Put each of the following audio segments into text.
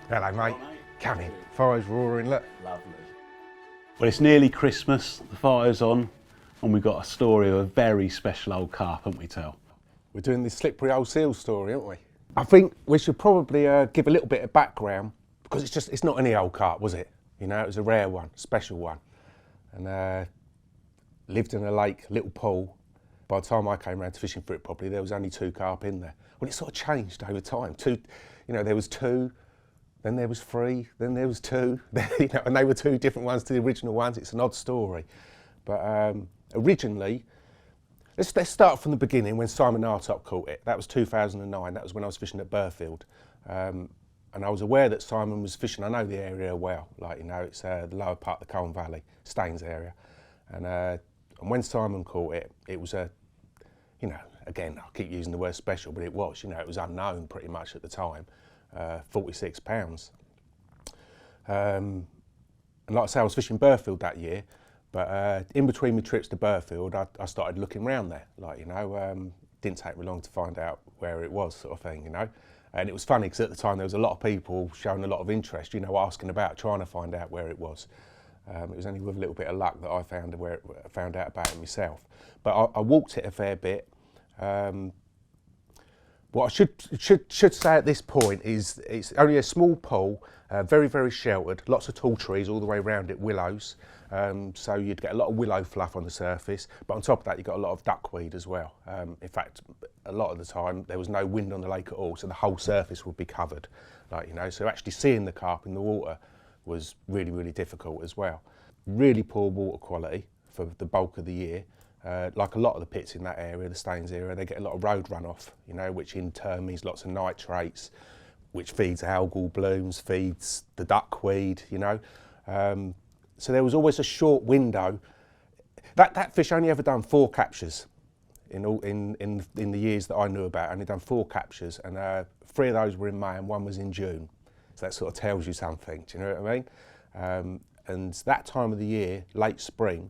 Hello, mate. Come in. Fire's roaring, look. Lovely. Well, it's nearly Christmas, the fire's on, and we've got a story of a very special old carp, haven't we, Tal? We're doing this slippery old seal story, aren't we? I think we should probably give a little bit of background, because it's not any old carp, was it? You know, it was a rare one, special one. And lived in a lake, little pool. By the time I came around to fishing for it properly, there was only 2 carp in there. Well, it sort of changed over time. There was 2, then there was 3, then there was 2, and they were 2 different ones to the original ones. It's an odd story. But originally, let's start from the beginning when Simon Hartop caught it. That was 2009. That was when I was fishing at Burfield. And I was aware that Simon was fishing. I know the area well. It's the lower part of the Colne Valley, Staines area. And when Simon caught it, it was again, I keep using the word special, but it was, it was unknown pretty much at the time. 46 pounds. And like I say, I was fishing Burfield that year, but in between my trips to Burfield, I started looking around there. Didn't take me long to find out where it was, sort of thing, And it was funny because at the time there was a lot of people showing a lot of interest, asking about, trying to find out where it was. It was only with a little bit of luck that I found out about it myself. But I walked it a fair bit. What I should say at this point is it's only a small pool, very, very sheltered, lots of tall trees all the way around it, willows. So you'd get a lot of willow fluff on the surface, but on top of that you got a lot of duckweed as well. In fact, a lot of the time there was no wind on the lake at all, so the whole surface would be covered. So actually seeing the carp in the water was really, really difficult as well. Really poor water quality for the bulk of the year. Like a lot of the pits in that area, the Staines area, they get a lot of road runoff, which in turn means lots of nitrates, which feeds algal blooms, feeds the duckweed, So there was always a short window. That fish only ever done 4 captures in the years that I knew about. Only done 4 captures, and 3 of those were in May and 1 was in June. So that sort of tells you something. Do you know what I mean? And that time of the year, late spring,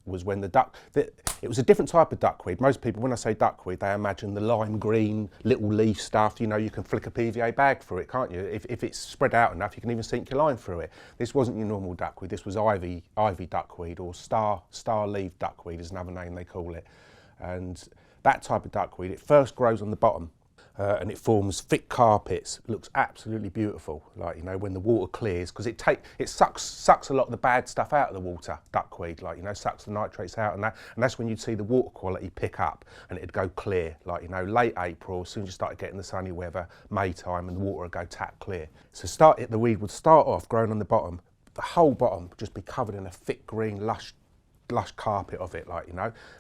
was when it was a different type of duckweed. Most people, when I say duckweed, they imagine the lime green little leaf stuff. You can flick a PVA bag through it, can't you? If it's spread out enough, you can even sink your line through it. This wasn't your normal duckweed. This was ivy duckweed, or star leaf duckweed is another name they call it. And that type of duckweed, it first grows on the bottom. And it forms thick carpets. It looks absolutely beautiful, when the water clears, because it sucks a lot of the bad stuff out of the water, duckweed, sucks the nitrates out, and that's when you'd see the water quality pick up and it'd go clear, late April, as soon as you started getting the sunny weather, May time, and the water would go tap clear. So the weed would start off growing on the bottom, the whole bottom would just be covered in a thick green lush carpet of it,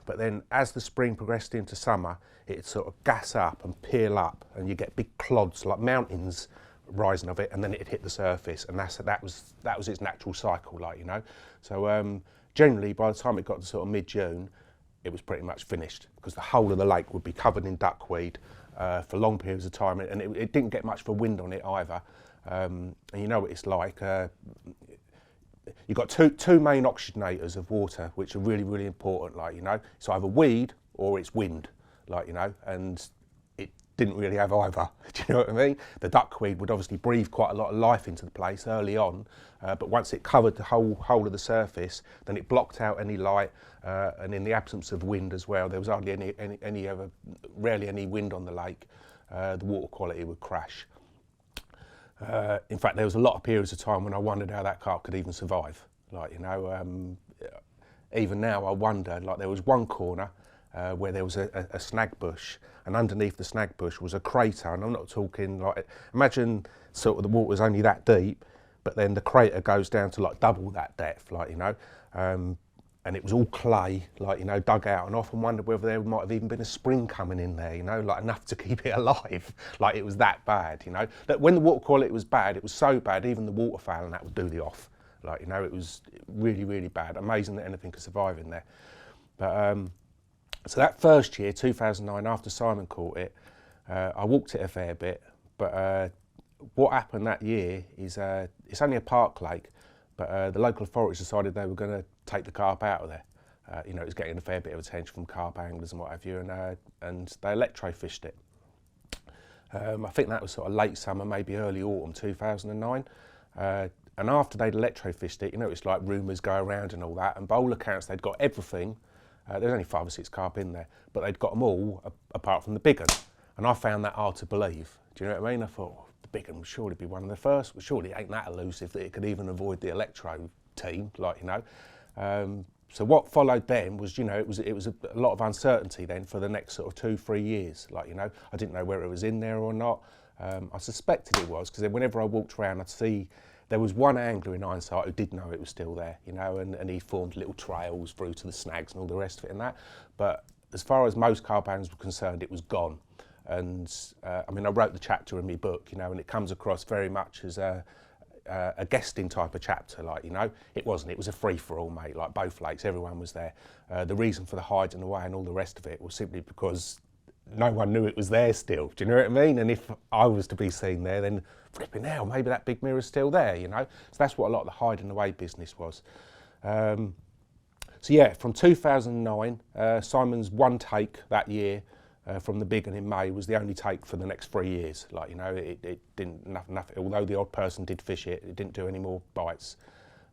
but then as the spring progressed into summer, it'd sort of gas up and peel up, and you get big clods like mountains rising of it, and then it'd hit the surface, and that was its natural cycle, So generally, by the time it got to sort of mid-June, it was pretty much finished, because the whole of the lake would be covered in duckweed for long periods of time, and it didn't get much of a wind on it either. And you know what it's like. You've got two main oxygenators of water, which are really, really important, It's either weed or it's wind, and it didn't really have either. Do you know what I mean? The duckweed would obviously breathe quite a lot of life into the place early on, but once it covered the whole of the surface, then it blocked out any light, and in the absence of wind as well, there was hardly rarely any wind on the lake, the water quality would crash. In fact, there was a lot of periods of time when I wondered how that carp could even survive. Even now I wonder, there was one corner where there was a snag bush, and underneath the snag bush was a crater, and I'm not talking imagine sort of the water's only that deep, but then the crater goes down to double that depth, and it was all clay, dug out, and I often wondered whether there might have even been a spring coming in there, enough to keep it alive. It was that bad, That when the water quality was bad, it was so bad, even the waterfowl and that would do the off. It was really, really bad. Amazing that anything could survive in there. But so that first year, 2009, after Simon caught it, I walked it a fair bit. But what happened that year is it's only a park lake, but the local authorities decided they were going to take the carp out of there. It was getting a fair bit of attention from carp anglers and what have you, and they electro-fished it. I think that was sort of late summer, maybe early autumn 2009. And after they'd electrofished it, you know, it's like rumours go around and all that, and by all accounts they'd got everything. There's only 5 or 6 carp in there, but they'd got them all apart from the big one. And I found that hard to believe. Do you know what I mean? I thought, well, the big one would surely be one of the first. Well, surely it ain't that elusive that it could even avoid the electro team, like, you know. So what followed then was, you know, it was a lot of uncertainty then for the next sort of 2-3 years. Like, you know, I didn't know whether it was in there or not. I suspected it was, because then whenever I walked around, I'd see there was one angler in hindsight who did know it was still there, you know, and he formed little trails through to the snags and all the rest of it and that. But as far as most carp anglers were concerned, it was gone. And I mean, I wrote the chapter in my book, you know, and it comes across very much as a guesting type of chapter, like, you know. It wasn't, it was a free-for-all, mate, like both lakes, everyone was there. The reason for the hiding away and all the rest of it was simply because no one knew it was there still, do you know what I mean? And if I was to be seen there, then flipping hell, maybe that big mirror's still there, you know? So that's what a lot of the hiding away business was. So yeah, from 2009, Simon's one take that year from the big one in May was the only take for the next 3 years. Like, you know, it didn't, nothing, although the odd person did fish it, it didn't do any more bites.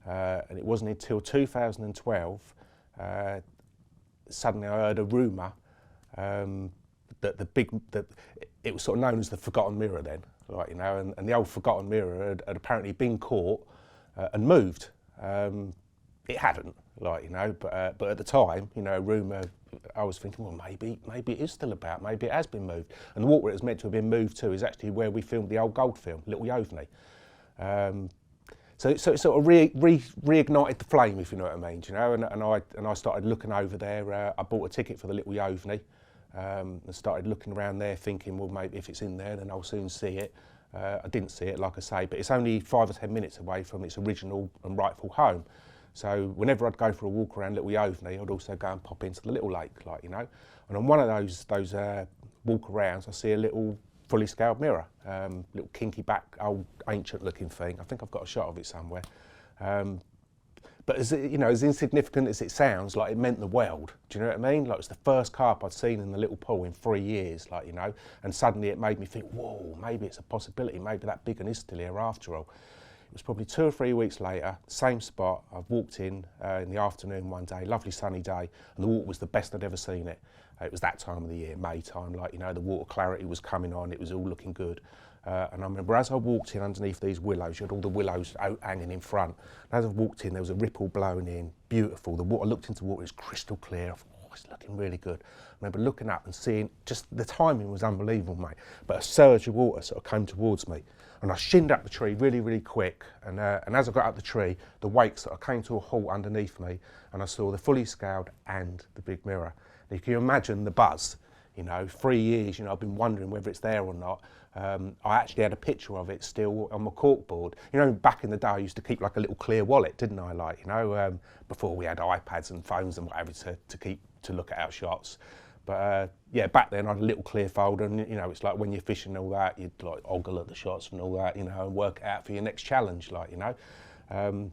And it wasn't until 2012, suddenly I heard a rumour that it was sort of known as the forgotten mirror then, like, you know, and the old forgotten mirror had apparently been caught and moved. It hadn't, like, you know, but at the time, you know, rumour, I was thinking, well, maybe it is still about, maybe it has been moved. And the water it was meant to have been moved to is actually where we filmed the old gold film, Little Yovney. So it sort of reignited the flame, if you know what I mean, you know, and I started looking over there. I bought a ticket for the Little Yovney and started looking around there thinking, well, maybe if it's in there, then I'll soon see it. I didn't see it, like I say, but it's only 5 or 10 minutes away from its original and rightful home. So whenever I'd go for a walk around Little Yovney, I'd also go and pop into the little lake, like, you know. And on one of those walk arounds, I see a little fully scaled mirror, little kinky back, old ancient looking thing. I think I've got a shot of it somewhere. But as, you know, as insignificant as it sounds, like, it meant the world. Do you know what I mean? Like, it was the first carp I'd seen in the little pool in 3 years, like, you know. And suddenly it made me think, whoa, maybe it's a possibility. Maybe that big one is still here after all. It was probably 2 or 3 weeks later, same spot. I've walked in the afternoon one day, lovely sunny day, and the water was the best I'd ever seen it. It was that time of the year, May time, like, you know, the water clarity was coming on, it was all looking good. And I remember as I walked in underneath these willows, you had all the willows out hanging in front. And as I walked in, there was a ripple blowing in, beautiful. The water, I looked into the water, it was crystal clear. I thought, oh, it's looking really good. I remember looking up and seeing, just the timing was unbelievable, mate. But a surge of water sort of came towards me. And I shinned up the tree really, really quick. And as I got up the tree, the wake sort of came to a halt underneath me. And I saw the fully scaled and the big mirror. And you can imagine the buzz. You know, 3 years, you know, I've been wondering whether it's there or not. I actually had a picture of it still on my corkboard. You know, back in the day, I used to keep like a little clear wallet, didn't I? Like, you know, before we had iPads and phones and whatever to look at our shots. But yeah, back then I had a little clear folder, and you know, it's like when you're fishing and all that, you'd like ogle at the shots and all that, you know, and work it out for your next challenge, like, you know.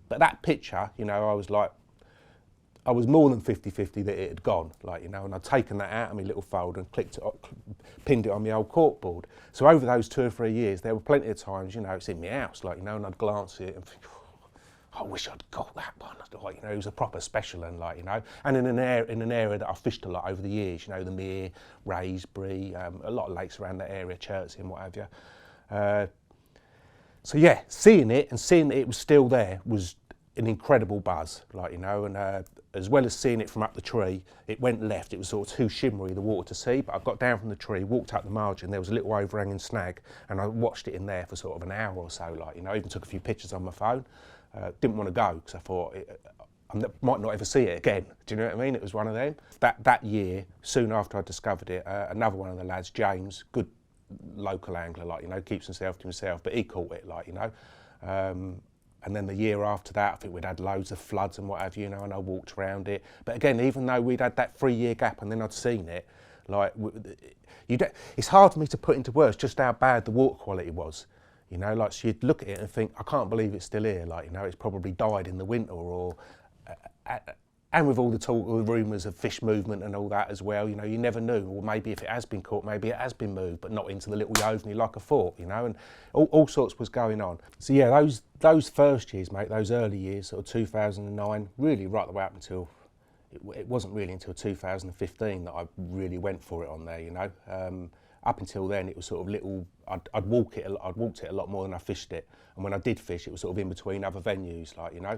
But that picture, you know, I was more than 50-50 that it had gone, like, you know, and I'd taken that out of my little folder and pinned it on my old corkboard. So over those 2 or 3 years, there were plenty of times, you know, it's in my house, like, you know, and I'd glance at it and think, oh, I wish I'd got that one. Like, you know, it was a proper special one, like, you know, and in an area that I've fished a lot over the years, you know, the Mere, Raysbury, a lot of lakes around that area, Chertsey and what have you. So yeah, seeing it and seeing that it was still there was an incredible buzz, like, you know, and as well as seeing it from up the tree, it went left. It was sort of too shimmery, the water to see, but I got down from the tree, walked up the margin, there was a little overhanging snag, and I watched it in there for sort of an hour or so, like, you know, even took a few pictures on my phone. Didn't want to go, because I thought, I might not ever see it again. Do you know what I mean? It was one of them. That year, soon after I discovered it, another one of the lads, James, good local angler, like, you know, keeps himself to himself, but he caught it, like, you know. And then the year after that, I think we'd had loads of floods and what have you, you know, and I walked around it. But again, even though we'd had that 3 year gap and then I'd seen it, like, it's hard for me to put into words just how bad the water quality was. You know, like, so you'd look at it and think, I can't believe it's still here. Like, you know, it's probably died in the winter, or And with all the talk, all the rumours of fish movement and all that as well, you know, you never knew. Or maybe if it has been caught, maybe it has been moved, but not into the little Yovney like I thought, you know, and all sorts was going on. So yeah, those first years, mate, those early years, sort of 2009, really right the way up until, it wasn't really until 2015 that I really went for it on there, you know. Up until then, it was sort of little, I'd walked it a lot more than I fished it. And when I did fish, it was sort of in between other venues, like, you know.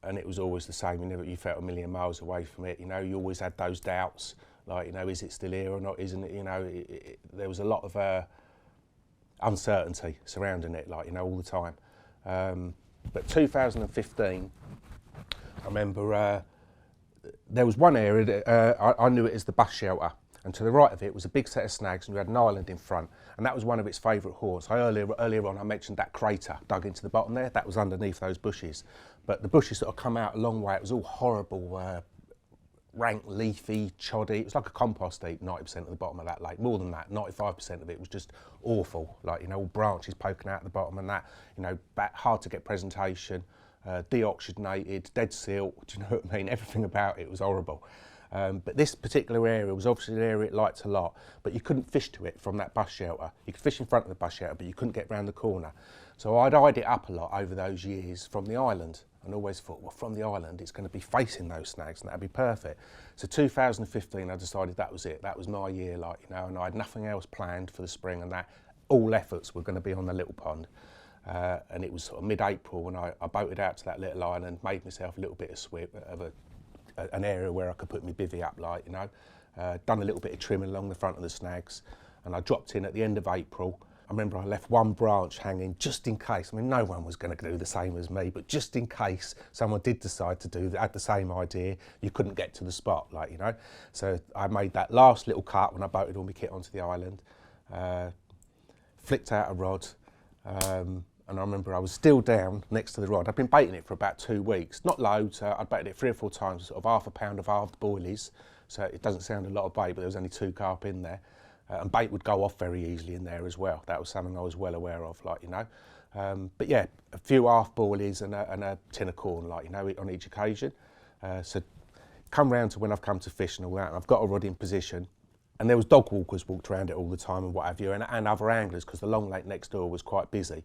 And it was always the same. You felt a million miles away from it. You know, you always had those doubts, like, you know, is it still here or not? Isn't it? You know, there was a lot of uncertainty surrounding it, like, you know, all the time. But 2015, I remember there was one area that I knew it as the bus shelter. And to the right of it was a big set of snags, and you had an island in front, and that was one of its favourite haunts. Earlier on I mentioned that crater dug into the bottom there, that was underneath those bushes. But the bushes sort of come out a long way, it was all horrible, rank, leafy, choddy. It was like a compost heap, 90% of the bottom of that lake. More than that, 95% of it was just awful, like, you know, all branches poking out the bottom and that, you know, hard to get presentation, deoxygenated, dead silt, do you know what I mean? Everything about it was horrible. But this particular area was obviously an area it liked a lot, but you couldn't fish to it from that bus shelter. You could fish in front of the bus shelter, but you couldn't get round the corner. So I'd eyed it up a lot over those years from the island, and always thought, well, from the island, it's going to be facing those snags, and that'd be perfect. So 2015, I decided that was it. That was my year, like, you know, and I had nothing else planned for the spring, and that all efforts were going to be on the little pond. And it was sort of mid-April when I boated out to that little island, made myself a little bit of an area where I could put my bivvy up, like, you know, done a little bit of trimming along the front of the snags, and I dropped in at the end of April. I remember I left one branch hanging just in case. I mean, no one was going to do the same as me, but just in case someone did decide to do that, had the same idea, you couldn't get to the spot, like, you know. So I made that last little cut when I boated all my kit onto the island, flicked out a rod, and I remember I was still down next to the rod. I'd been baiting it for about 2 weeks, not loads. I'd baited it 3 or 4 times, sort of half a pound of halved boilies. So it doesn't sound a lot of bait, but there was only 2 carp in there. And bait would go off very easily in there as well. That was something I was well aware of, like, you know. But yeah, a few half boilies and a tin of corn, like, you know, on each occasion. So come round to when I've come to fish and all that, and I've got a rod in position. And there was dog walkers walked around it all the time and what have you, and other anglers, because the long lake next door was quite busy.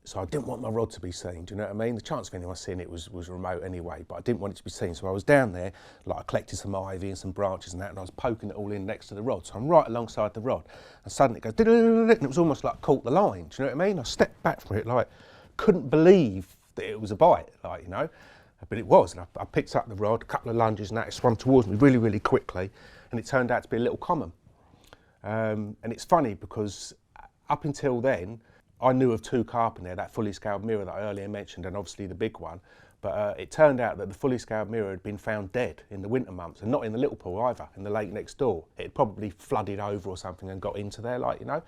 So I didn't want my rod to be seen, do you know what I mean? The chance of anyone seeing it was remote anyway, but I didn't want it to be seen. So I was down there, like, I collected some ivy and some branches and that, and I was poking it all in next to the rod. So I'm right alongside the rod, and suddenly it goes, and it was almost like caught the line, do you know what I mean? I stepped back from it, like, couldn't believe that it was a bite, like, you know? But it was, and I picked up the rod, a couple of lunges and that, it swam towards me really, really quickly, and it turned out to be a little common. And it's funny because up until then, I knew of 2 carp in there, that fully scaled mirror that I earlier mentioned, and obviously the big one. But it turned out that the fully scaled mirror had been found dead in the winter months, and not in the little pool either, in the lake next door. It had probably flooded over or something and got into there, like, you know.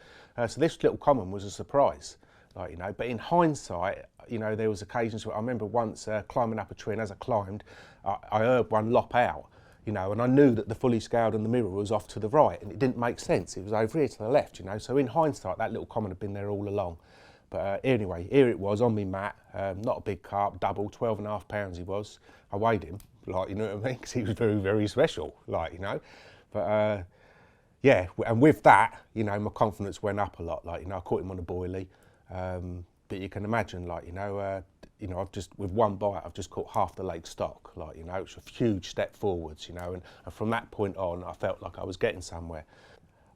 So this little common was a surprise, like, you know. But in hindsight, you know, there was occasions where I remember once climbing up a tree, and as I climbed, I heard one lop out. You know, and I knew that the fully scaled and the mirror was off to the right, and it didn't make sense. It was over here to the left, you know. So in hindsight, that little common had been there all along. But anyway, here it was on me mat, not a big carp, double, 12.5 pounds he was. I weighed him, like, you know what I mean, because he was very, very special, like, you know. But yeah, and with that, you know, my confidence went up a lot, like, you know, I caught him on a boilie. But you can imagine, like, you know, I've just, with one bite, I've just caught half the lake stock, like, you know, it's a huge step forwards, you know, and from that point on, I felt like I was getting somewhere.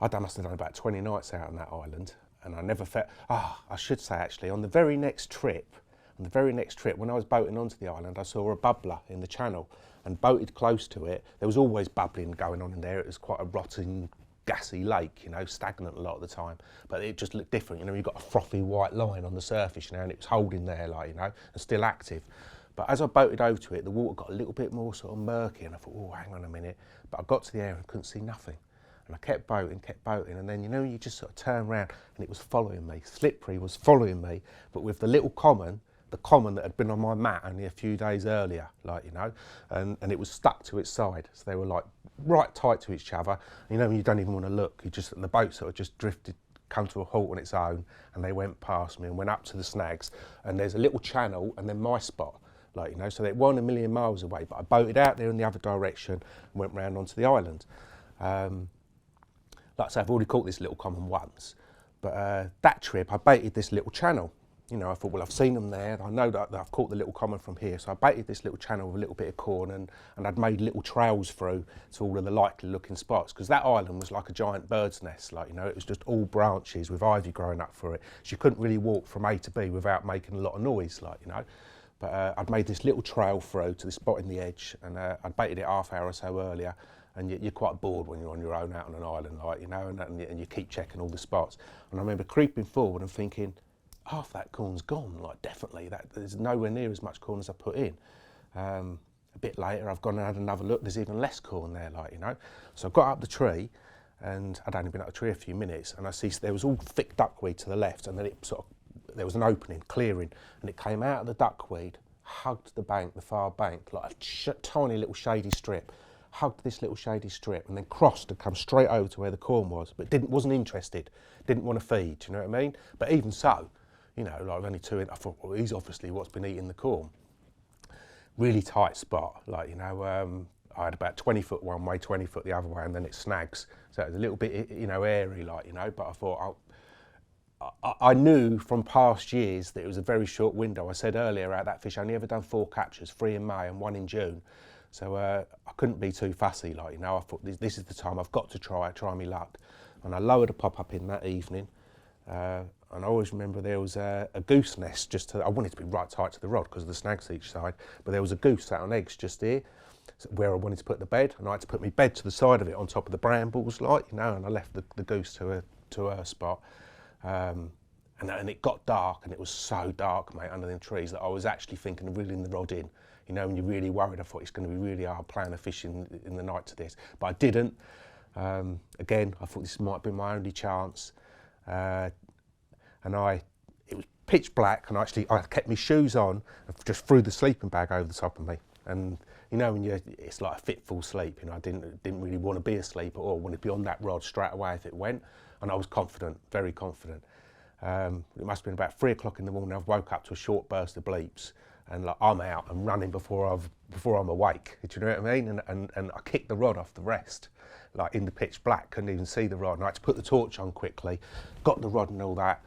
Must have done about 20 nights out on that island, and I never felt, I should say actually, on the very next trip, when I was boating onto the island, I saw a bubbler in the channel, and boated close to it. There was always bubbling going on in there. It was quite a rotting, gassy lake, you know, stagnant a lot of the time, but it just looked different, you know. You've got a frothy white line on the surface, you know, and it was holding there, like, you know, and still active. But as I boated over to it, the water got a little bit more sort of murky, and I thought, oh, hang on a minute. But I got to the area and couldn't see nothing. And I kept boating, and then, you know, you just sort of turn around and it was following me. Slippery was following me, but with the little common, the common that had been on my mat only a few days earlier, like, you know, and it was stuck to its side. So they were like right tight to each other. You know, you don't even want to look. The boat sort of just drifted, come to a halt on its own, and they went past me and went up to the snags. And there's a little channel and then my spot. like, you know, so it wasn't a million miles away, but I boated out there in the other direction and went round onto the island. Like I say, I've already caught this little common once, but that trip I baited this little channel. You know, I thought, well, I've seen them there. I know that I've caught the little common from here. So I baited this little channel with a little bit of corn, and I'd made little trails through to all of the likely looking spots, because that island was like a giant bird's nest. Like, you know, it was just all branches with ivy growing up through it. So you couldn't really walk from A to B without making a lot of noise, like, you know. But I'd made this little trail through to the spot in the edge, and I'd baited it half hour or so earlier. And you're quite bored when you're on your own out on an island, like, you know, and you keep checking all the spots. And I remember creeping forward and thinking, half that corn's gone, like, definitely. There's nowhere near as much corn as I put in. A bit later, I've gone and had another look. There's even less corn there, like, you know. So I got up the tree, and I'd only been up the tree a few minutes, and I see there was all thick duckweed to the left, and then it sort of, there was an opening, clearing, and it came out of the duckweed, hugged the bank, the far bank, like a tiny little shady strip, hugged this little shady strip, and then crossed and come straight over to where the corn was, but wasn't interested, didn't want to feed, do you know what I mean? But even so, you know, like only two in, I thought, well, he's obviously what's been eating the corn. Really tight spot, like, you know, I had about 20 foot one way, 20 foot the other way, and then it snags. So it was a little bit, you know, airy, like, you know, but I thought, I knew from past years that it was a very short window. I said earlier out that fish only ever done 4 captures, 3 in May and 1 in June. So I couldn't be too fussy, like, you know. I thought this is the time I've got to try my luck. And I lowered a pop-up in that evening. And I always remember there was a goose nest I wanted to be right tight to the rod because of the snags each side, but there was a goose sat on eggs just here where I wanted to put the bed, and I had to put my bed to the side of it on top of the brambles, like, you know, and I left the goose to her spot. And it got dark, and it was so dark, mate, under them trees, that I was actually thinking of reeling the rod in. You know, when you're really worried, I thought it's going to be really hard playing a fish in the night to this, but I didn't. Again, I thought this might have been my only chance. And it was pitch black, and I kept my shoes on and just threw the sleeping bag over the top of me. And you know, when it's like a fitful sleep, you know, I didn't really want to be asleep at all. I wanted to be on that rod straight away if it went, and I was confident, very confident. It must have been about 3 o'clock in the morning. I woke up to a short burst of bleeps, and like, I'm out and running before I'm awake. Do you know what I mean? And I kicked the rod off the rest, like in the pitch black, couldn't even see the rod. And I had to put the torch on quickly, got the rod and all that.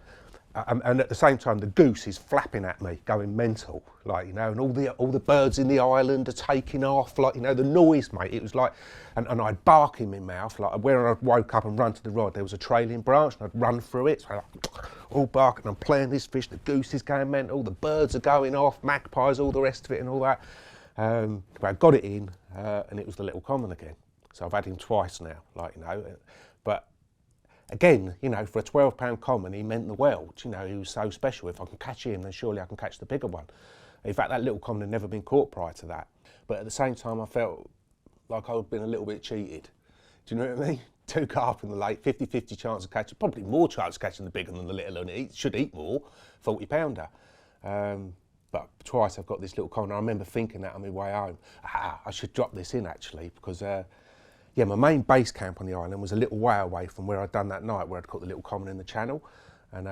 And at the same time, the goose is flapping at me, going mental, like, you know, and all the birds in the island are taking off, like, you know, the noise, mate. It was like, and I'd bark in my mouth, like, where I woke up and run to the rod, there was a trailing branch, and I'd run through it, so I all barking, I'm playing this fish, the goose is going mental, the birds are going off, magpies, all the rest of it and all that. But I got it in, and it was the little common again. So I've had him twice now, like, you know, but again, you know, for a £12 common, he meant the world. You know, he was so special. If I can catch him, then surely I can catch the bigger one. In fact, that little common had never been caught prior to that. But at the same time, I felt like I'd been a little bit cheated. Do you know what I mean? 2 carp in the lake, 50-50 chance of catching, probably more chance of catching the bigger than the little, and it should eat more, 40 pounder. But twice I've got this little common. I remember thinking that on my way home, I should drop this in actually, because yeah, my main base camp on the island was a little way away from where I'd done that night, where I'd caught the little common in the channel, and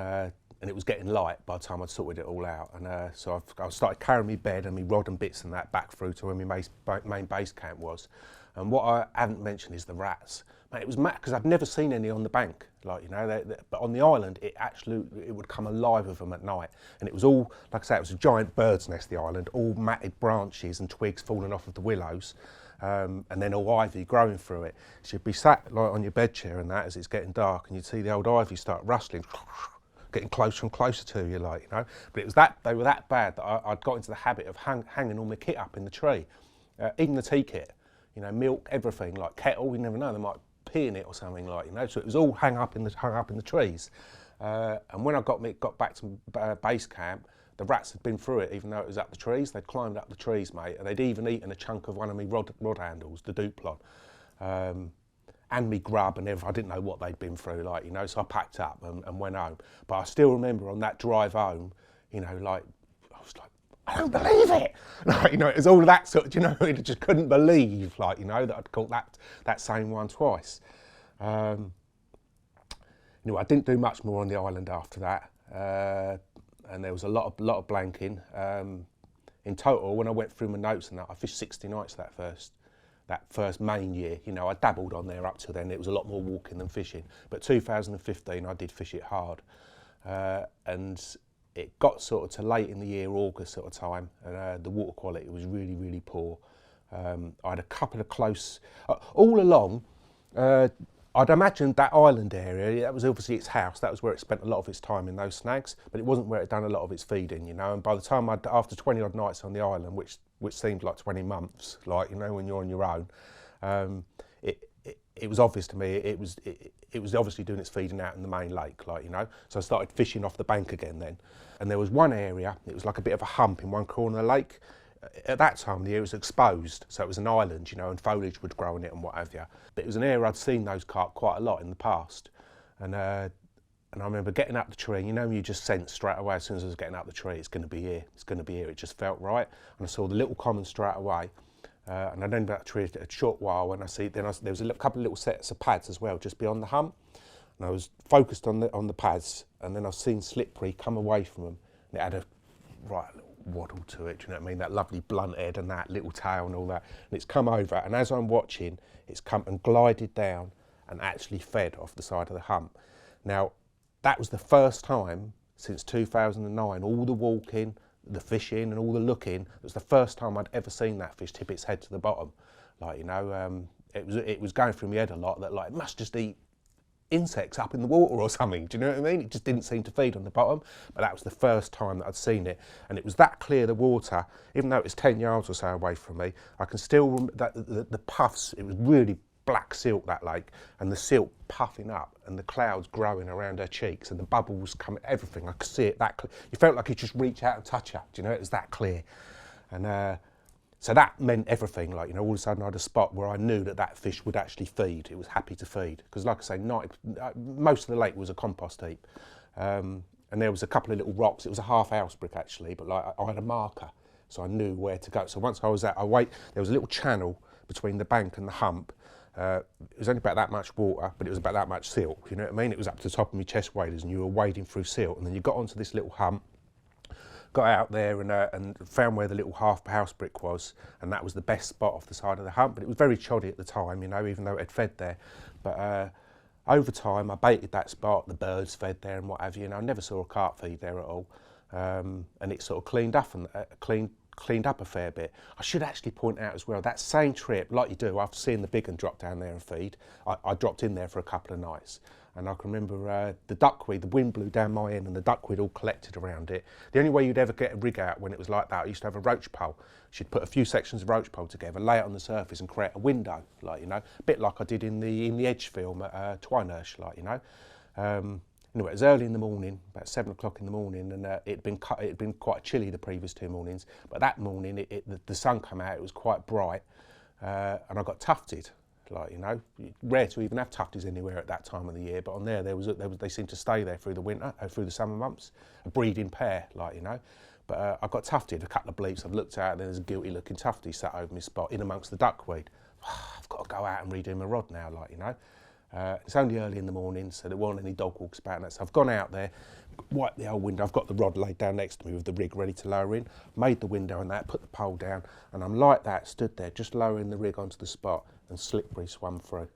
it was getting light by the time I'd sorted it all out. And so I started carrying my bed and my rod and bits and that back through to where my main base camp was. And what I haven't mentioned is the rats. Mate, it was mad because I'd never seen any on the bank, like, you know, but on the island it would come alive with them at night, and it was all, like I say, it was a giant bird's nest, the island, all matted branches and twigs falling off of the willows. And then all ivy growing through it. So you'd be sat like on your bed chair and that as it's getting dark, and you'd see the old ivy start rustling, getting closer and closer to you, like, you know. But they were that bad that I'd got into the habit of hanging all my kit up in the tree, even the tea kit, you know, milk, everything, like kettle. You never know, they might pee in it or something, like, you know. So it was all hung up in the trees. And when I got back to base camp, the rats had been through it, even though it was up the trees. They'd climbed up the trees, mate, and they'd even eaten a chunk of one of my rod handles, the duplon, and me grub and everything. I didn't know what they'd been through, like, you know, so I packed up and went home. But I still remember on that drive home, you know, like, I was like, I don't believe it. Like, you know, it was all of that sort of, you know, I just couldn't believe, like, you know, that I'd caught that same one twice. Anyway, I didn't do much more on the island after that. And there was a lot of blanking. In total, when I went through my notes and that, I fished 60 nights that first main year. You know, I dabbled on there up to then. It was a lot more walking than fishing. But 2015, I did fish it hard. And it got sort of to late in the year, August sort of time, and the water quality was really, really poor. I had a couple of close, all along, I'd imagined that island area, that was obviously its house, that was where it spent a lot of its time in those snags, but it wasn't where it done a lot of its feeding, you know, and by the time after 20 odd nights on the island, which seemed like 20 months, like, you know, when you're on your own, it was obvious to me it was obviously doing its feeding out in the main lake, like, you know. So I started fishing off the bank again then. And there was one area, it was like a bit of a hump in one corner of the lake. At that time of the year it was exposed, so it was an island, you know, and foliage would grow on it and what have you. But it was an area I'd seen those carp quite a lot in the past. And I remember getting up the tree, you know, you just sense straight away as soon as I was getting up the tree, it's going to be here, it's going to be here. It just felt right. And I saw the little common straight away. And I then back to a short while, and there was a couple of little sets of pads as well, just beyond the hump. And I was focused on the pads, and then I've seen slippery come away from them. And it had a right little waddle to it, do you know what I mean? That lovely blunt head and that little tail and all that. And it's come over, and as I'm watching, it's come and glided down and actually fed off the side of the hump. Now, that was the first time since 2009, all the walking, the fishing and all the looking, it was the first time I'd ever seen that fish tip its head to the bottom. Like, you know, it was going through my head a lot that, like, it must just eat insects up in the water or something, do you know what I mean? It just didn't seem to feed on the bottom, but that was the first time that I'd seen it, and it was that clear, the water, even though it was 10 yards or so away from me, I can still remember that the puffs, it was really black silt, that lake, and the silt puffing up and the clouds growing around her cheeks and the bubbles coming, everything, I could see it that clear. You felt like you just reach out and touch her, do you know, it was that clear. And so that meant everything, like, you know, all of a sudden I had a spot where I knew that fish would actually feed, it was happy to feed. Because like I say, most of the lake was a compost heap. And there was a couple of little rocks, it was a half house brick actually, but like I had a marker, so I knew where to go. So once I was there was a little channel between the bank and the hump. It was only about that much water, but it was about that much silt, you know what I mean? It was up to the top of my chest waders and you were wading through silt, and then you got onto this little hump, got out there and found where the little half house brick was, and that was the best spot off the side of the hump. But it was very choddy at the time, you know, even though it had fed there. But over time I baited that spot, the birds fed there and what have you, and I never saw a carp feed there at all. And it sort of cleaned up a fair bit. I should actually point out as well, that same trip, like you do, after seeing the big one drop down there and feed, I dropped in there for a couple of nights. And I can remember the duckweed, the wind blew down my end and the duckweed all collected around it. The only way you'd ever get a rig out when it was like that, I used to have a roach pole. She'd put a few sections of roach pole together, lay it on the surface and create a window, like, you know, a bit like I did in the Edge film at Twynursh, like, you know. Anyway, it was early in the morning, about 7 o'clock in the morning, and it'd been quite chilly the previous 2 mornings. But that morning, the sun came out, it was quite bright, and I got tufted. Like, you know, rare to even have tufties anywhere at that time of the year, but on there, they seemed to stay there through the winter, through the summer months, a breeding pair, like, you know. But I got tufted, a couple of bleeps, I've looked out, and there's a guilty looking tufty sat over my spot in amongst the duckweed. I've got to go out and redo my rod now, like, you know. It's only early in the morning, so there weren't any dog walks about and that. So I've gone out there, wiped the old window, I've got the rod laid down next to me with the rig ready to lower in, made the window and that, put the pole down, and I'm like that, stood there, just lowering the rig onto the spot, and slippery swum through.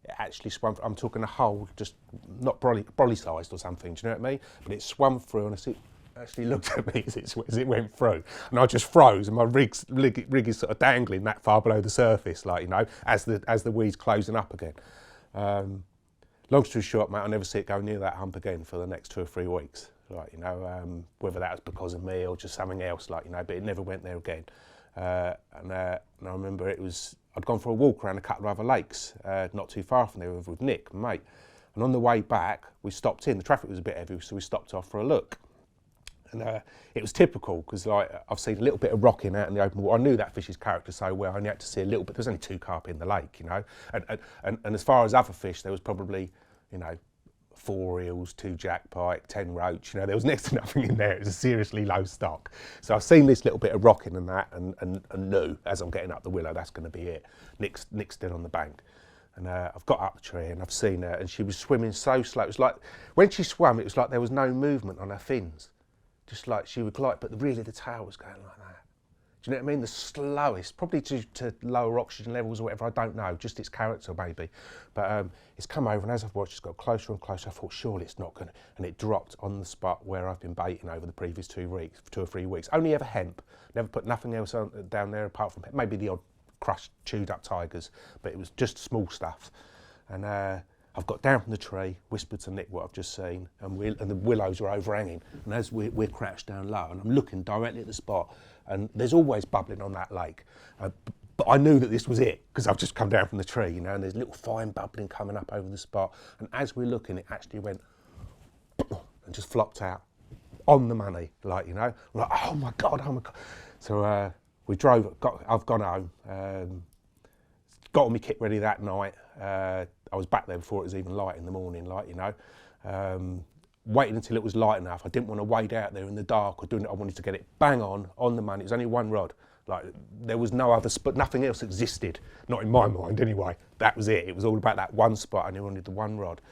It actually swum through. I'm talking a hole, just not brolly sized or something, do you know what I mean? But it swum through, and it actually looked at me as it went through, and I just froze, and my rig is sort of dangling that far below the surface, like, you know, as the weed's closing up again. Long story short, mate, I never see it go near that hump again for the next 2 or 3 weeks. Like, you know, whether that was because of me or just something else, like, you know, but it never went there again. And I remember I'd gone for a walk around a couple of other lakes, not too far from there with Nick, my mate. And on the way back, we stopped in. The traffic was a bit heavy, so we stopped off for a look. And it was typical, because like I've seen a little bit of rocking out in the open water. I knew that fish's character so well, I only had to see a little bit. There's only 2 carp in the lake, you know. And as far as other fish, there was probably, you know, 4 eels, 2 jackpike, 10 roach, you know, there was next to nothing in there. It was a seriously low stock. So I've seen this little bit of rocking and that, and knew as I'm getting up the willow, that's going to be it. Nick's still on the bank. And I've got up the tree and I've seen her, and she was swimming so slow. It was like, when she swam, it was like there was no movement on her fins. Just like she would glide, but really the tail was going like that. Do you know what I mean? The slowest, probably due to lower oxygen levels or whatever, I don't know, just its character maybe. But it's come over, and as I've watched, it's got closer and closer. I thought, surely it's not going to, and it dropped on the spot where I've been baiting over the previous 2 weeks, 2 or 3 weeks. Only ever hemp, never put nothing else down there apart from maybe the odd crushed, chewed up tigers, but it was just small stuff. And I've got down from the tree, whispered to Nick what I've just seen, and the willows are overhanging. And as we're crouched down low, and I'm looking directly at the spot, and there's always bubbling on that lake. But I knew that this was it, because I've just come down from the tree, you know, and there's little fine bubbling coming up over the spot. And as we're looking, it actually went and just flopped out on the money, like, you know. I'm like, oh my God. So we drove, I've gone home, got all my kit ready that night. I was back there before it was even light in the morning, like, you know. Waited until it was light enough. I didn't want to wade out there in the dark or doing it. I wanted to get it bang on the money. It was only one rod. Like, there was no other spot, nothing else existed. Not in my mind anyway. That was it. It was all about that one spot. I knew I wanted the one rod.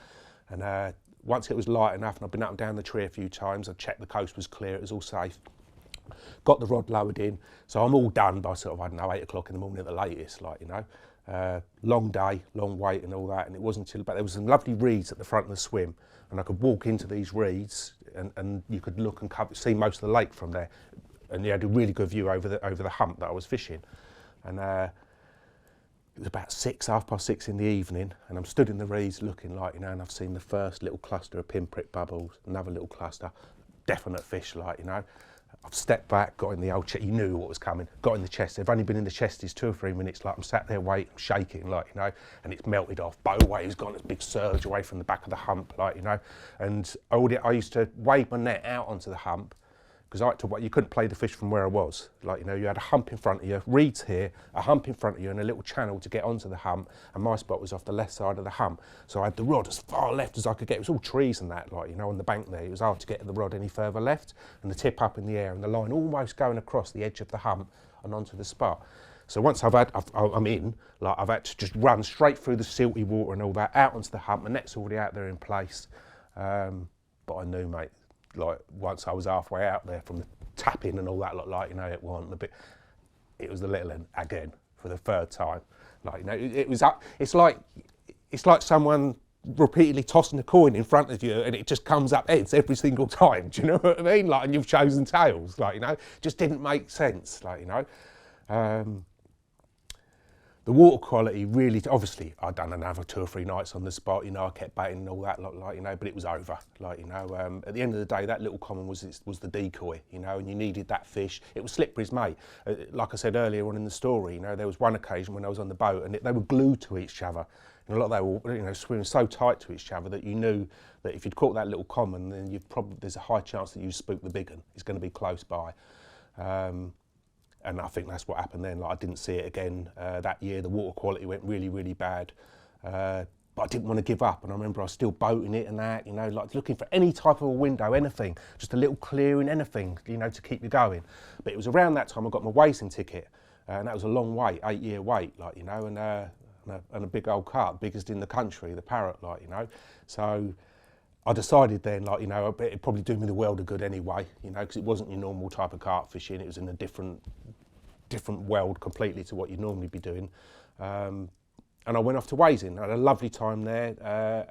And once it was light enough, and I've been up and down the tree a few times, I checked the coast was clear, it was all safe. Got the rod lowered in. So I'm all done by sort of, I don't know, 8 o'clock in the morning at the latest, like, you know. Long day, long wait and all that, and it wasn't until, but there was some lovely reeds at the front of the swim, and I could walk into these reeds and you could look and see most of the lake from there, and you had a really good view over the hump that I was fishing. And it was about 6:30 in the evening, and I'm stood in the reeds looking, like, you know, and I've seen the first little cluster of pinprick bubbles, another little cluster, definite fish, like, you know. I've stepped back, got in the old chest, you knew what was coming, got in the chest. They've only been in the chesties 2 or 3 minutes, like, I'm sat there waiting, I'm shaking, like, you know, and it's melted off. Bow wave's gone, this big surge away from the back of the hump, like, you know. And I used to wave my net out onto the hump, because I had to, you couldn't play the fish from where I was. Like, you know, you had a hump in front of you, reeds here, a hump in front of you, and a little channel to get onto the hump, and my spot was off the left side of the hump. So I had the rod as far left as I could get. It was all trees and that, like, you know, on the bank there. It was hard to get the rod any further left, and the tip up in the air, and the line almost going across the edge of the hump and onto the spot. So once I'm in, like, I've had to just run straight through the silty water and all that, out onto the hump, the net's already out there in place. But I knew, mate, like, once I was halfway out there from the tapping and all that, like, you know, it wasn't a bit, it was the little end again for the 3rd time. Like, you know, it was up, it's like someone repeatedly tossing a coin in front of you and it just comes up heads every single time. Do you know what I mean? Like, and you've chosen tails, like, you know, just didn't make sense, like, you know. The water quality really, obviously, I'd done another 2 or 3 nights on the spot, you know, I kept baiting and all that, like, you know, but it was over, like, you know. At the end of the day, that little common was the decoy, you know, and you needed that fish. It was slippery as mate. Like I said earlier on in the story, you know, there was one occasion when I was on the boat and they were glued to each other. And a lot of they were, you know, swimming so tight to each other that you knew that if you'd caught that little common, then there's a high chance that you spooked the big one. It's going to be close by. And I think that's what happened then. Like, I didn't see it again that year. The water quality went really, really bad. But I didn't want to give up. And I remember I was still boating it and that, you know, like looking for any type of a window, anything, just a little clearing, anything, you know, to keep you going. But it was around that time I got my racing ticket. And that was a long wait, 8-year wait, like, you know, and a big old carp, biggest in the country, the parrot, like, you know. So I decided then, like, you know, it'd probably do me the world of good anyway, you know, because it wasn't your normal type of carp fishing. It was in a different world completely to what you'd normally be doing. And I went off to Wazin. I had a lovely time there,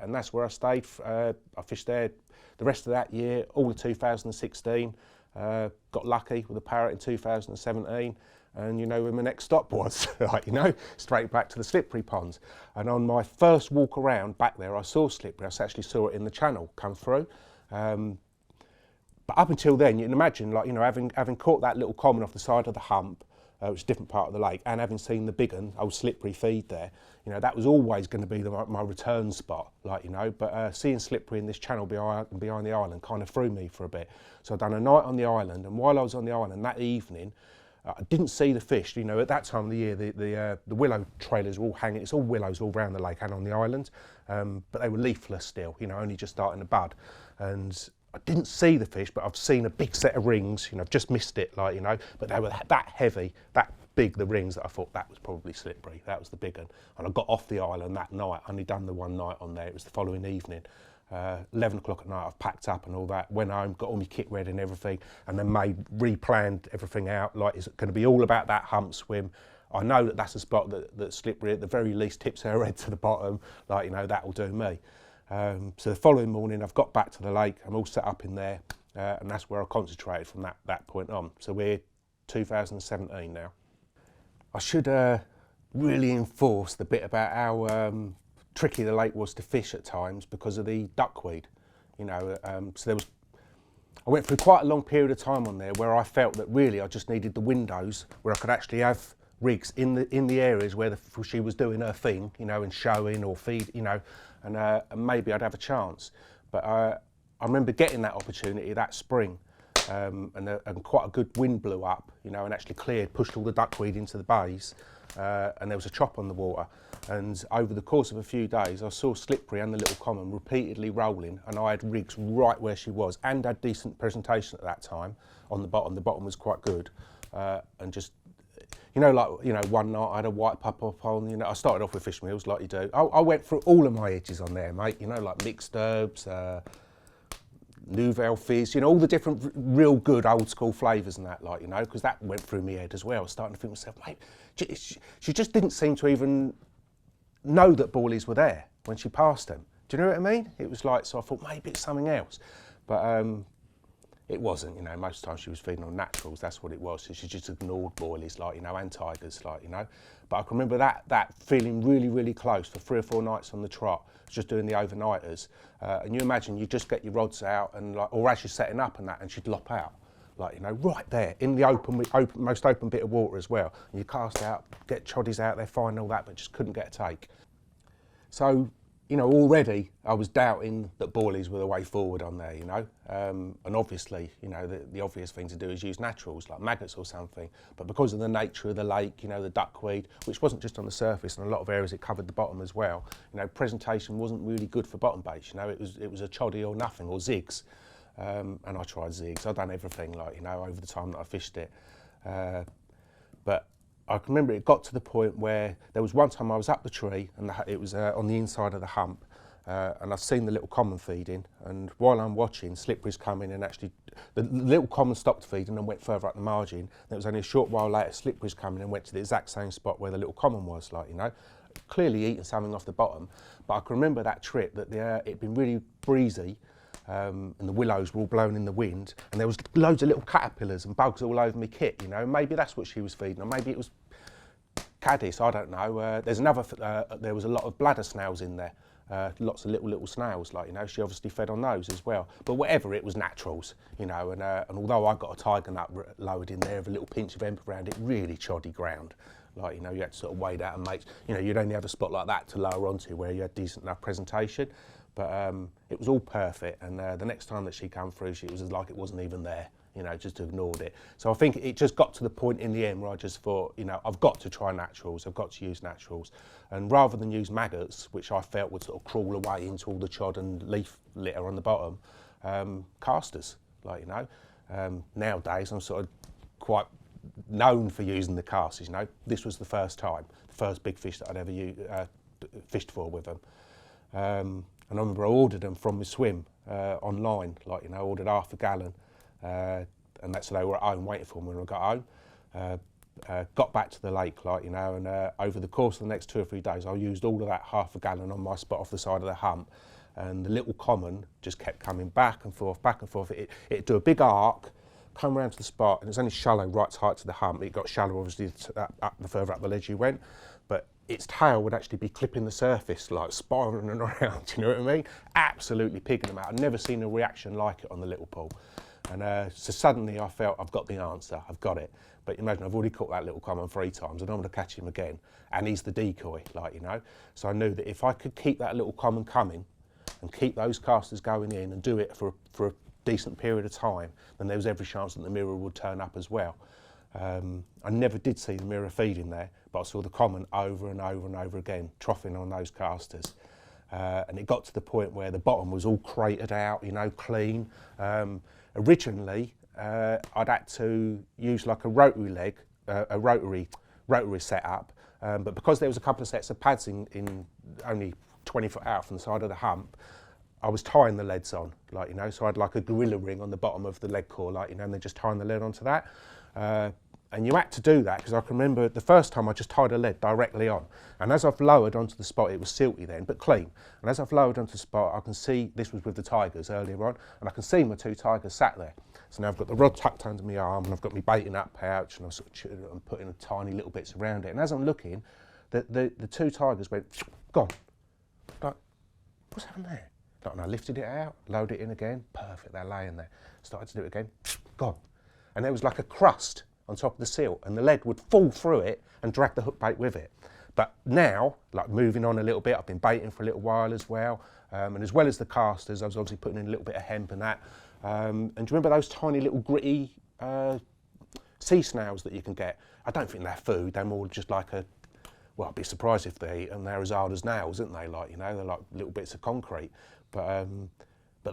and that's where I stayed. I fished there the rest of that year, all of 2016. Got lucky with a parrot in 2017. And you know where my next stop was, like, you know, straight back to the slippery ponds. And on my first walk around back there, I saw slippery. I actually saw it in the channel come through. But up until then, you can imagine, like, you know, having caught that little common off the side of the hump, which is a different part of the lake, and having seen the big one, old slippery feed there, you know, that was always going to be my return spot, like, you know. But seeing slippery in this channel behind the island kind of threw me for a bit. So I'd done a night on the island, and while I was on the island that evening, I didn't see the fish. You know, at that time of the year, the willow trailers were all hanging. It's all willows all around the lake and on the island, but they were leafless still. You know, only just starting to bud. And I didn't see the fish, but I've seen a big set of rings. You know, I've just missed it, like, you know. But they were that heavy, that big, the rings, that I thought that was probably slippery. That was the big one. And I got off the island that night. I only done the one night on there. It was the following evening. 11 o'clock at night, I've packed up and all that, went home, got all my kit ready and everything, and then replanned everything out. Like, it's going to be all about that hump swim. I know that that's a spot that's slippery, at the very least tips her head to the bottom, like, you know, that'll do me. So the following morning, I've got back to the lake, I'm all set up in there, and that's where I concentrated from that point on. So we're 2017 now. I should really enforce the bit about how tricky the lake was to fish at times because of the duckweed. You know, so I went through quite a long period of time on there where I felt that really I just needed the windows where I could actually have rigs in the areas where she was doing her thing, you know, and showing or feed, you know, and maybe I'd have a chance. But I remember getting that opportunity that spring, and quite a good wind blew up, you know, and actually cleared, pushed all the duckweed into the bays, and there was a chop on the water. And over the course of a few days, I saw Slippery and the Little Common repeatedly rolling, and I had rigs right where she was, and had decent presentation at that time on the bottom. The bottom was quite good, and just, you know, like, you know, one night I had a white pup up on, you know, I started off with fish meals like you do. I went through all of my edges on there, mate, you know, like mixed herbs, Nouvelle Fizz, you know, all the different real good old school flavours and that, like, you know, because that went through my head as well. I was starting to think to myself, mate, she just didn't seem to even know that boilies were there when she passed them. Do you know what I mean? It was like, so I thought maybe it's something else. But it wasn't, you know, most of the time she was feeding on naturals, that's what it was. So she just ignored boilies, like, you know, and tigers, like, you know. But I can remember that feeling really, really close for 3 or 4 nights on the trot, just doing the overnighters. And you imagine you just get your rods out, and like, or as you're setting up and that, and she'd lop out, like, you know, right there in the most open bit of water as well. And you cast out, get choddies out there, fine and all that, but just couldn't get a take. So, you know, already I was doubting that boilies were the way forward on there, you know. And obviously, you know, the obvious thing to do is use naturals, like maggots or something. But because of the nature of the lake, you know, the duckweed, which wasn't just on the surface, in a lot of areas it covered the bottom as well, you know, presentation wasn't really good for bottom baits, you know. It was a choddy or nothing, or zigs. And I tried zigs. I've done everything, like, you know, over the time that I fished it. But I can remember it got to the point where there was one time I was up the tree, and it was on the inside of the hump, and I've seen the Little Common feeding, and while I'm watching, Slippery's coming, and actually the Little Common stopped feeding and went further up the margin. And it was only a short while later, Slippery's coming and went to the exact same spot where the Little Common was, like, you know, clearly eating something off the bottom. But I can remember that trip that it'd been really breezy, and the willows were all blowing in the wind, and there was loads of little caterpillars and bugs all over my kit, you know. Maybe that's what she was feeding, or maybe it was caddis, I don't know. There's another, there was a lot of bladder snails in there, lots of little snails, like, you know, she obviously fed on those as well. But whatever, it was naturals, you know, and although I got a tiger nut lowered in there with a little pinch of hemp around it, really choddy ground. Like, you know, you had to sort of weigh that and make, you know, you'd only have a spot like that to lower onto where you had decent enough presentation. But it was all perfect, and the next time that she came through, it was like it wasn't even there, you know, just ignored it. So I think it just got to the point in the end where I just thought, you know, I've got to try naturals, I've got to use naturals. And rather than use maggots, which I felt would sort of crawl away into all the chod and leaf litter on the bottom, casters, like, you know. Nowadays, I'm sort of quite known for using the casters, you know. This was the first time, the first big fish that I'd ever fished for with them. And I remember I ordered them from my swim online, like, you know, I ordered half a gallon, and that's so they were at home waiting for me when I got home. Got back to the lake, like, you know, and over the course of the next 2 or 3 days, I used all of that half a gallon on my spot off the side of the hump, and the Little Common just kept coming back and forth, back and forth. It'd do a big arc, come around to the spot, and it was only shallow right tight to the hump. It got shallow, obviously, the further up the ledge you went, but its tail would actually be clipping the surface, like spiraling around, you know what I mean? Absolutely pigging them out. I'd never seen a reaction like it on the little pool. And so suddenly I felt I've got the answer, I've got it. But imagine I've already caught that Little Common 3 times, and I'm gonna catch him again. And he's the decoy, like, you know? So I knew that if I could keep that Little Common coming and keep those casters going in and do it for a decent period of time, then there was every chance that the mirror would turn up as well. I never did see the mirror feeding there, but I saw the common over and over and over again, troughing on those casters. And it got to the point where the bottom was all cratered out, you know, clean. Originally, I'd had to use like a rotary leg, a rotary setup, but because there was a couple of sets of pads in only 20 foot out from the side of the hump, I was tying the leads on, like, you know, so I had like a gorilla ring on the bottom of the lead core, like, you know, and then just tying the lead onto that. And you had to do that because I can remember the first time I just tied a lead directly on. And as I've lowered onto the spot, it was silty then, but clean. And as I've lowered onto the spot, I can see, this was with the tigers earlier on, and I can see my 2 tigers sat there. So now I've got the rod tucked under my arm, and I've got my bait in that pouch, and I'm putting tiny little bits around it. And as I'm looking, the 2 tigers went, gone. Like, what's happened there? Like, and I lifted it out, loaded it in again, perfect, they're laying there. Started to do it again, gone. And there was like a crust on top of the silt, and the lead would fall through it and drag the hook bait with it. But now, like moving on a little bit, I've been baiting for a little while as well, and as well as the casters, I was obviously putting in a little bit of hemp and that. And do you remember those tiny little gritty sea snails that you can get? I don't think they're food, they're more just like a, well, I'd be surprised if they eat them. They're as hard as nails, aren't they? Like, you know, they're like little bits of concrete. But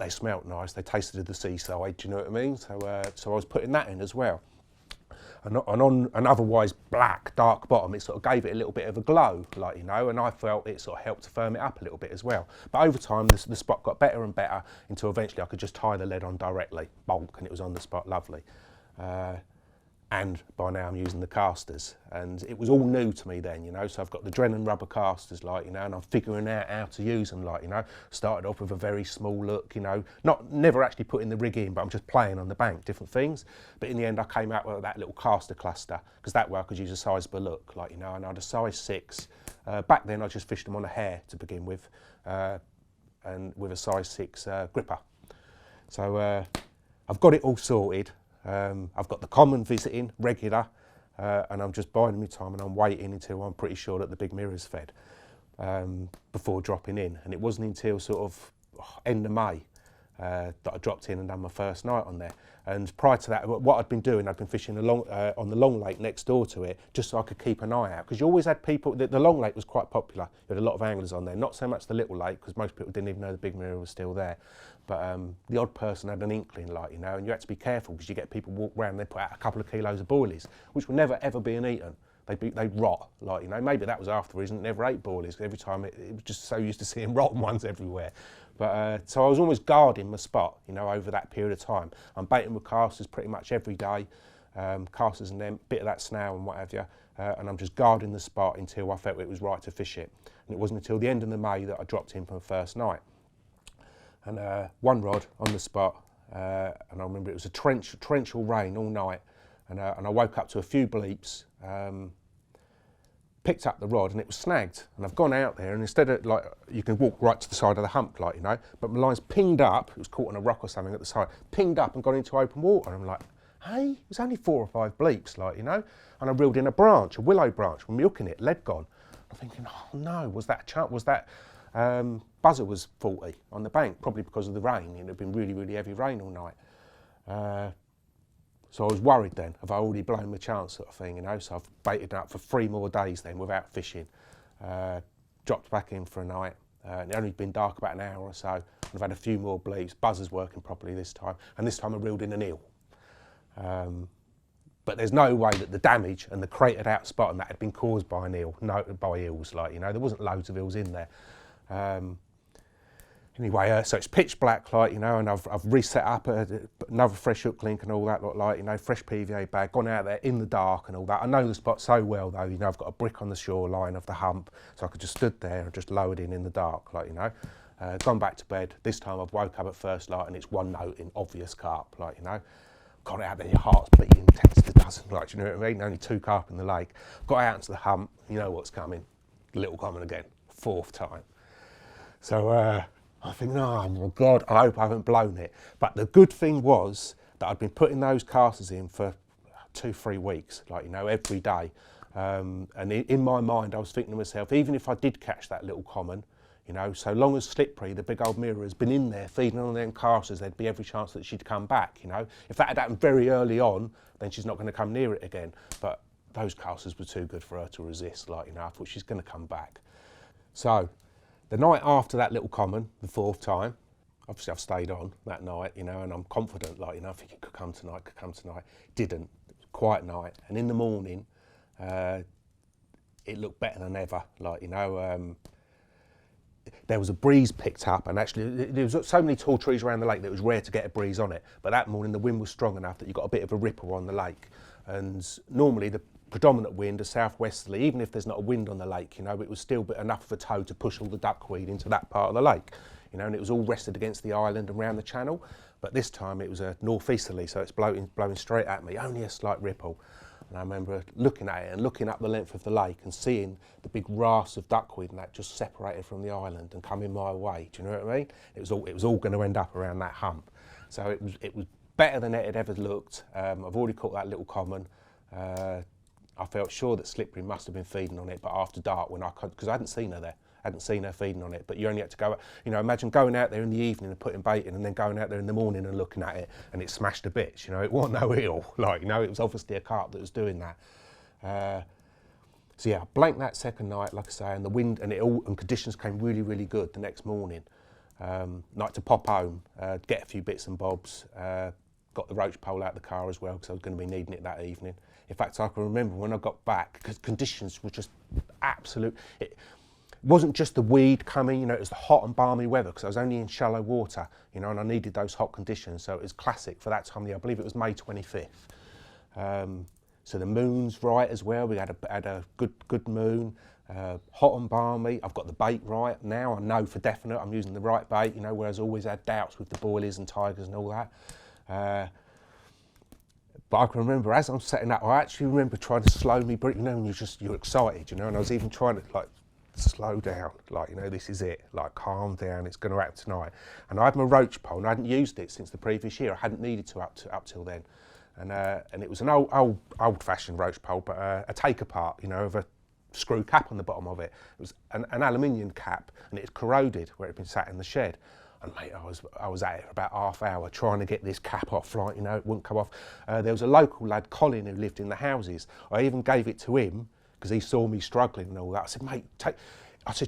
they smelt nice, they tasted of the seaside, do you know what I mean? So I was putting that in as well. And on an otherwise black, dark bottom, it sort of gave it a little bit of a glow, like, you know, and I felt it sort of helped to firm it up a little bit as well. But over time, the spot got better and better until eventually I could just tie the lead on directly, bonk, and it was on the spot, lovely. And by now I'm using the casters, and it was all new to me then, you know, so I've got the Drennan rubber casters, like, you know, and I'm figuring out how to use them, like, you know. Started off with a very small look, you know, never actually putting the rig in, but I'm just playing on the bank, different things. But in the end I came out with that little caster cluster, because that way I could use a sizable look, like, you know, and I had a size 6. Back then I just fished them on a hair to begin with, and with a size 6 gripper. So I've got it all sorted. I've got the common visiting regular, and I'm just biding my time, and I'm waiting until I'm pretty sure that the big mirror's fed before dropping in. And it wasn't until sort of end of May that I dropped in and done my first night on there. And prior to that, what I'd been doing, I'd been fishing on the long lake next door to it, just so I could keep an eye out. Because you always had people, the long lake was quite popular. You had a lot of anglers on there, not so much the little lake, because most people didn't even know the big mirror was still there. But the odd person had an inkling, like, you know, and you had to be careful because you get people walk around and they put out a couple of kilos of boilies, which were never ever being eaten. They'd rot, like, you know. Maybe that was after the reason it never ate boilies, because every time it was just so used to seeing rotten ones everywhere. But so I was always guarding my spot, you know, over that period of time. I'm baiting with casters pretty much every day, casters and then bit of that snail and what have you, and I'm just guarding the spot until I felt it was right to fish it. And it wasn't until the end of the May that I dropped in for the first night. And one rod on the spot, and I remember it was a torrential rain all night, and I woke up to a few bleeps, picked up the rod, and it was snagged. And I've gone out there, and instead of, like, you can walk right to the side of the hump, like, you know, but my line's pinged up, it was caught on a rock or something at the side, pinged up and gone into open water. And I'm like, hey, it was only 4 or 5 bleeps, like, you know, and I reeled in a branch, a willow branch, with milking it, lead gone. I'm thinking, oh no, was that a chance? Was that buzzer was faulty on the bank, probably because of the rain. It had been really, really heavy rain all night. So I was worried then, have I already blown my chance, sort of thing, you know. So I've baited up for 3 more days then without fishing. Dropped back in for a night. It had only been dark about an hour or so. And I've had a few more bleeps. Buzzer's working properly this time. And this time I reeled in an eel. But there's no way that the damage and the cratered out spot and that had been caused by an eel, no, by eels, like, you know. There wasn't loads of eels in there. Anyway, so it's pitch black, like, you know, and I've reset up another fresh hook link and all that, like, you know, fresh PVA bag, gone out there in the dark and all that. I know the spot so well, though, you know, I've got a brick on the shoreline of the hump, so I could just stood there and just lowered in the dark, like, you know. Gone back to bed. This time I've woke up at first light and it's one note in obvious carp, like, you know. Got out there, your heart's beating 10 to the dozen, like, do you know what I mean? Only 2 carp in the lake. Got out into the hump, you know what's coming. Little common again, 4th time. So I think, oh my God, I hope I haven't blown it. But the good thing was that I'd been putting those casters in for 2-3 weeks, like, you know, every day. And in my mind, I was thinking to myself, even if I did catch that little common, you know, so long as Slippery, the big old mirror, has been in there feeding on them casters, there'd be every chance that she'd come back, you know. If that had happened very early on, then she's not going to come near it again. But those casters were too good for her to resist, like, you know. I thought she's going to come back. So the night after that little common, the 4th time, obviously I've stayed on that night, you know, and I'm confident, like, you know, I think it could come tonight. Didn't. It was a quiet night. And in the morning, it looked better than ever, like, you know. there was a breeze picked up, and actually there was so many tall trees around the lake that it was rare to get a breeze on it. But that morning the wind was strong enough that you got a bit of a ripple on the lake. And normally the predominant wind is southwesterly, even if there's not a wind on the lake, you know, it was still enough of a tow to push all the duckweed into that part of the lake, you know, and it was all rested against the island and around the channel. But this time it was a northeasterly, so it's blowing straight at me, only a slight ripple. And I remember looking at it and looking up the length of the lake and seeing the big rafts of duckweed and that just separated from the island and coming my way. Do you know what I mean? It was all going to end up around that hump. So it was better than it had ever looked. I've already caught that little common. I felt sure that Slippery must have been feeding on it, but after dark, because I hadn't seen her there, hadn't seen her feeding on it, but you only had to go, you know, imagine going out there in the evening and putting bait in and then going out there in the morning and looking at it and it smashed to bits, you know, it wasn't no eel, like, you know, it was obviously a carp that was doing that. So yeah, I blanked that second night, like I say, and the wind and conditions came really, really good the next morning. Like to pop home, get a few bits and bobs, got the roach pole out of the car as well because I was going to be needing it that evening. In fact, I can remember when I got back, because conditions were just absolute. It wasn't just the weed coming, you know, it was the hot and balmy weather because I was only in shallow water, you know, and I needed those hot conditions. So it was classic for that time of year. I believe it was May 25th. So the moon's right as well. We had a good moon, hot and balmy. I've got the bait right now. I know for definite I'm using the right bait, you know, whereas I always had doubts with the boilies and tigers and all that. But I can remember as I'm setting up, I actually remember trying to slow me, you know, when you're excited, you know, and I was even trying to like slow down, like, you know, this is it, like calm down, it's going to happen tonight. And I had my roach pole and I hadn't used it since the previous year. I hadn't needed to up till then. And it was an old-fashioned roach pole, but a take-apart, you know, of a screw cap on the bottom of it. It was an aluminium cap, and it had corroded where it had been sat in the shed. And mate, I was at it for about half hour trying to get this cap off, like, you know, it wouldn't come off. There was a local lad, Colin, who lived in the houses. I even gave it to him because he saw me struggling and all that. I said, mate,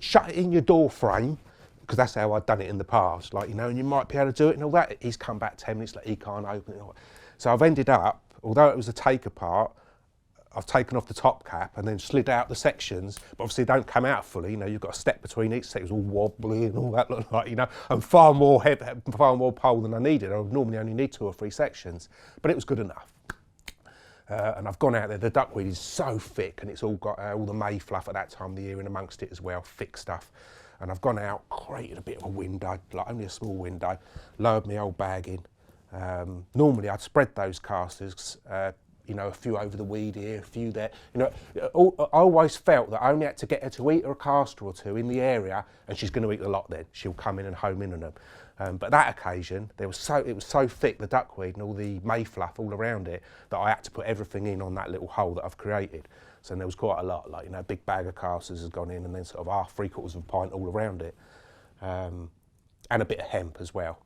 shut it in your door frame, because that's how I'd done it in the past, like, you know, and you might be able to do it and all that. He's come back 10 minutes later, he can't open it. So I've ended up, although it was a take apart, I've taken off the top cap and then slid out the sections, but obviously they don't come out fully, you know, you've got a step between each, so it was all wobbly and all that, like, you know, and far more pole than I needed. I would normally only need 2 or 3 sections, but it was good enough. And I've gone out there, the duckweed is so thick and it's all got all the May fluff at that time of the year in amongst it as well, thick stuff. And I've gone out, created a bit of a window, like only a small window, lowered my old bag in. Normally I'd spread those casters, you know, a few over the weed here, a few there. You know, I always felt that I only had to get her to eat a caster or 2 in the area and she's going to eat a lot then. She'll come in and home in on them. But that occasion, it was so thick, the duckweed and all the May fluff all around it, that I had to put everything in on that little hole that I've created. So there was quite a lot, like, you know, a big bag of casters has gone in and then sort of 3/4 of a pint all around it. And a bit of hemp as well,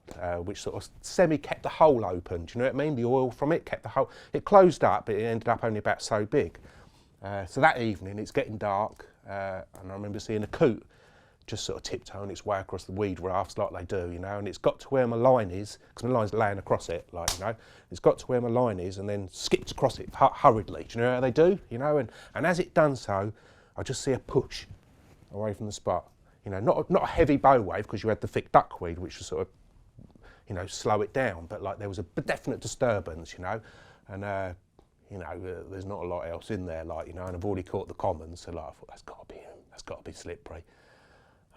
which sort of kept the hole open. Do you know what I mean? The oil from it kept the hole. It closed up, but it ended up only about so big. So that evening, it's getting dark, and I remember seeing a coot just sort of tiptoeing its way across the weed rafts like they do, you know, and it's got to where my line is, because my line's laying across it, like, you know, it's got to where my line is and then skips across it hurriedly. Do you know how they do? You know, and as it done so, I just see a push away from the spot. You know, not a heavy bow wave, because you had the thick duckweed, which was sort of, you know, slow it down, but like there was a definite disturbance, you know, and you know, there's not a lot else in there, like, you know, and I've already caught the common, so like I thought that's got to be him, that's got to be Slippery.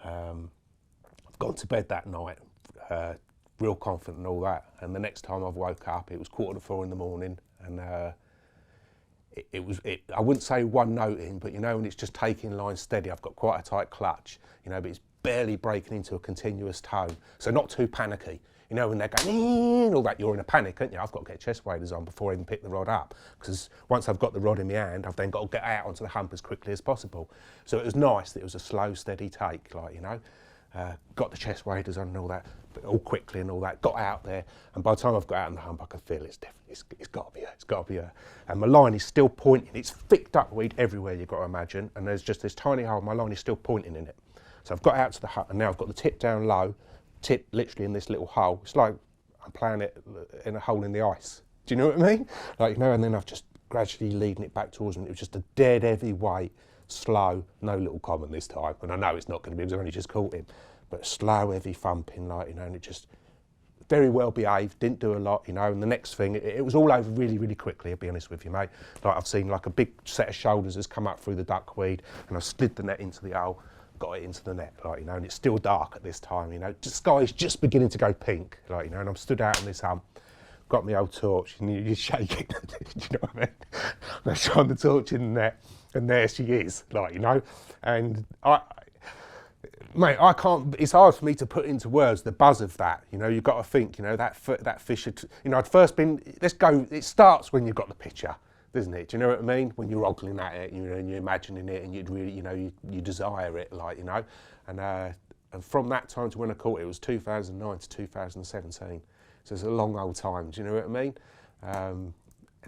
I've gone to bed that night, real confident and all that, and the next time I've woke up, it was 3:45 in the morning, and I wouldn't say one note in, but you know, when it's just taking line steady, I've got quite a tight clutch, you know, but it's barely breaking into a continuous tone, so not too panicky. You know, when they're going, and all that, you're in a panic, aren't you? I've got to get chest waders on before I even pick the rod up, because once I've got the rod in my hand, I've then got to get out onto the hump as quickly as possible. So it was nice that it was a slow, steady take, like, you know. Got the chest waders on and all that, but all quickly and all that, got out there, and by the time I've got out on the hump, I can feel it's got to be her, it's got to be her. And my line is still pointing, it's thick duckweed everywhere, you've got to imagine, and there's just this tiny hole, my line is still pointing in it. So I've got out to the hut, and now I've got the tip down low, tip literally in this little hole. It's like I'm playing it in a hole in the ice. Do you know what I mean? Like, you know, and then I've just gradually leading it back towards me. It was just a dead heavy weight, slow, no little common this time. And I know it's not going to be because I've only just caught him, but slow, heavy thumping, like, you know, and it just very well behaved, didn't do a lot, you know, and the next thing, it was all over really, really quickly, I'll be honest with you, mate. Like, I've seen like a big set of shoulders has come up through the duckweed, and I slid the net into the hole, got it into the net, like, you know, and it's still dark at this time, you know. The sky's just beginning to go pink, like, you know, and I'm stood out on this hump, got my old torch, and you're shaking, do you know what I mean? And I shone the torch in the net, and there she is, like, you know, and mate, I can't. It's hard for me to put into words the buzz of that. You know, you've got to think. You know, that fish had. You know, I'd first been. Let's go. It starts when you've got the picture, doesn't it? Do you know what I mean? When you're ogling at it, you know, and you're imagining it, and you'd really, you know, you desire it, like, you know, and from that time to when I caught it, it was 2009 to 2017. So it's a long old time. Do you know what I mean? And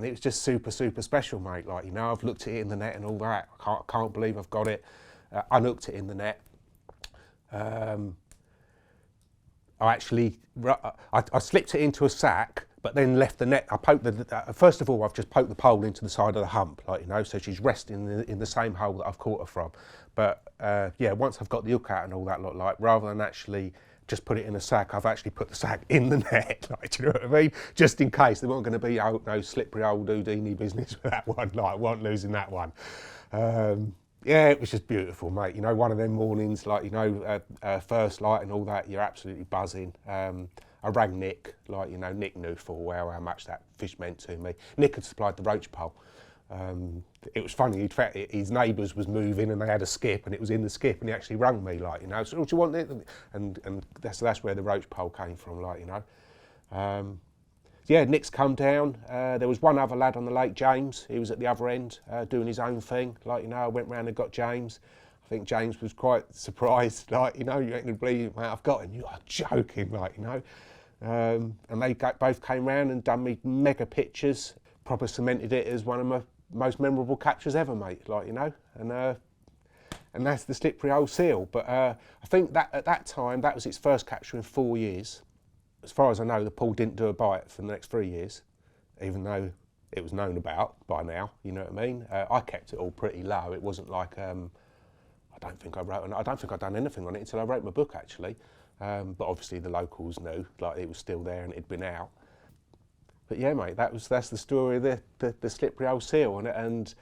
it was just super, super special, mate. Like, you know, I've looked at it in the net and all that. I can't believe I've got it. I looked it in the net. I slipped it into a sack, but then left the net. I poked first of all, I've just poked the pole into the side of the hump, like, you know, so she's resting in the same hole that I've caught her from. But yeah, once I've got the hook out and all that lot, like, rather than actually just put it in a sack, I've actually put the sack in the net, like, do you know what I mean? Just in case there weren't going to be no slippery old Houdini business with that one, like, I wasn't losing that one. Yeah, it was just beautiful, mate. You know, one of them mornings, like, you know, first light and all that, you're absolutely buzzing. I rang Nick, like, you know, Nick knew full well how much that fish meant to me. Nick had supplied the roach pole. It was funny, his neighbours was moving and they had a skip and it was in the skip and he actually rang me, like, you know, so, do you want it? And that's where the roach pole came from, like, you know. Yeah, Nick's come down. There was one other lad on the lake, James. He was at the other end doing his own thing. Like, you know, I went round and got James. I think James was quite surprised. Like, you know, you ain't going to believe it, mate, I've got him. You are joking, like, you know. And they both came round and done me mega pictures. Proper cemented it as one of my most memorable captures ever, mate. Like, you know. And that's the slippery old seal. But I think that at that time, that was its first capture in 4 years. As far as I know, the pool didn't do a bite for the next 3 years, even though it was known about by now, you know what I mean? I kept it all pretty low. It wasn't like, I don't think I'd done anything on it until I wrote my book, actually. But obviously the locals knew, like, it was still there and it'd been out. But yeah, mate, that's the story of the slippery old seal. And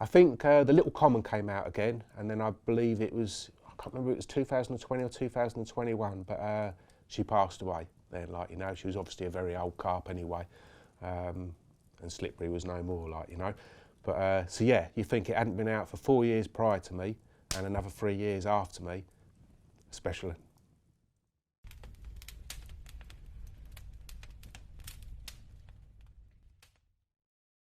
I think the little common came out again, and then I believe it was, I can't remember if it was 2020 or 2021, but she passed away. Then, like, you know, she was obviously a very old carp anyway, and slippery was no more, like, you know. But so yeah, you think it hadn't been out for 4 years prior to me and another 3 years after me. Special